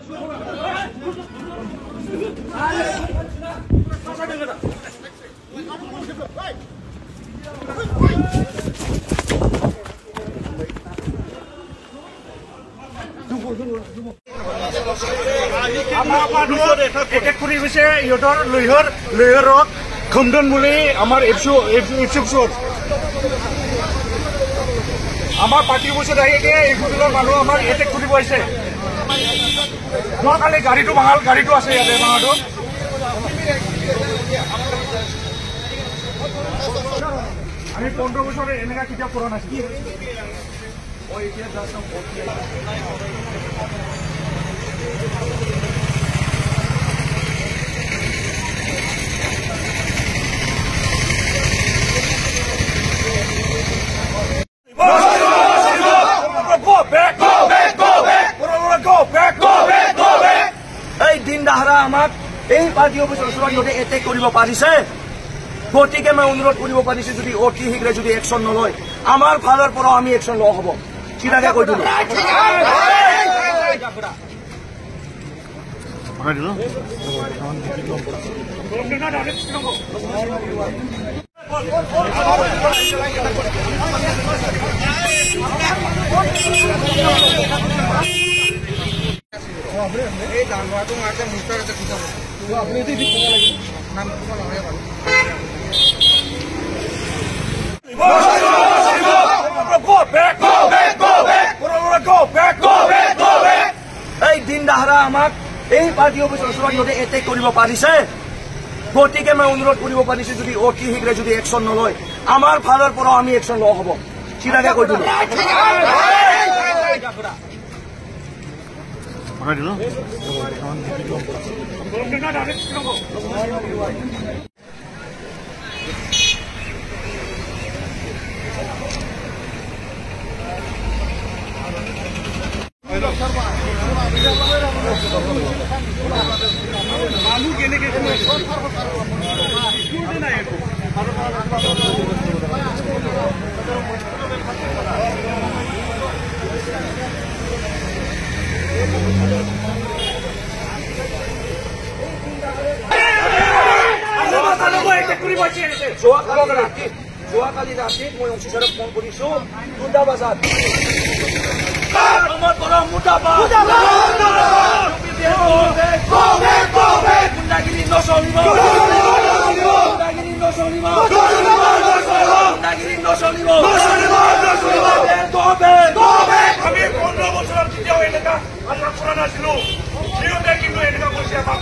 খণ্ডন বুলি আমাৰ আমাৰ পাৰ্টি বছৰত আহি এইগুলোৰ মানুষ আমাৰ এটেক কৰিব আহিছে যোৱাকালি গাড়ীটো ভাঙাল গাড়ীটো আছে ইয়াতে ভাঙাটো আমি 15 বছৰে এনেকা কিতাপ কৰা নাছিল এই পাৰ্টি অফিসেৰ ওচৰত এটেক কৰিব পাৰিছে গতিকে মই অনুৰোধ কৰিব পাৰিছো যদি অতি শীঘ্ৰে যদি একশন নলয় আমাৰ ফালৰ পৰা আমি একশন লোৱা হ'ব চিধাকে কৈ দিলো এই জানোৱাটো মাতে মুস্তাৰ এটা কিতাব আপনি এতে ঠিক কৰা লাগে নাম কোন লাগে ভালো এই দিন দাহৰা আমাক এই পাৰ্টি অফিসৰ ওচৰত এটেক কৰিব পাৰিছে গতিকে মই অনুৰোধ কৰিব পাৰিছো যদি অতি শীঘ্ৰে যদি একশন নলয় আমাৰ ফালৰ পৰা আমি একশন লোৱা হ'ব চিধাকে কৈ দিলো মানুহ কেনেকে যোৱাকালি ৰাতি মই অফিচাৰক ফোন কৰিছো 2টা বজাত গুণ্ডাগিৰি নচলিব আমি 15 বছৰত কেতিয়াও এনেকা আশা কৰা নাছিলো সিহঁতে কিন্তু এনেকা কৈছে আমাক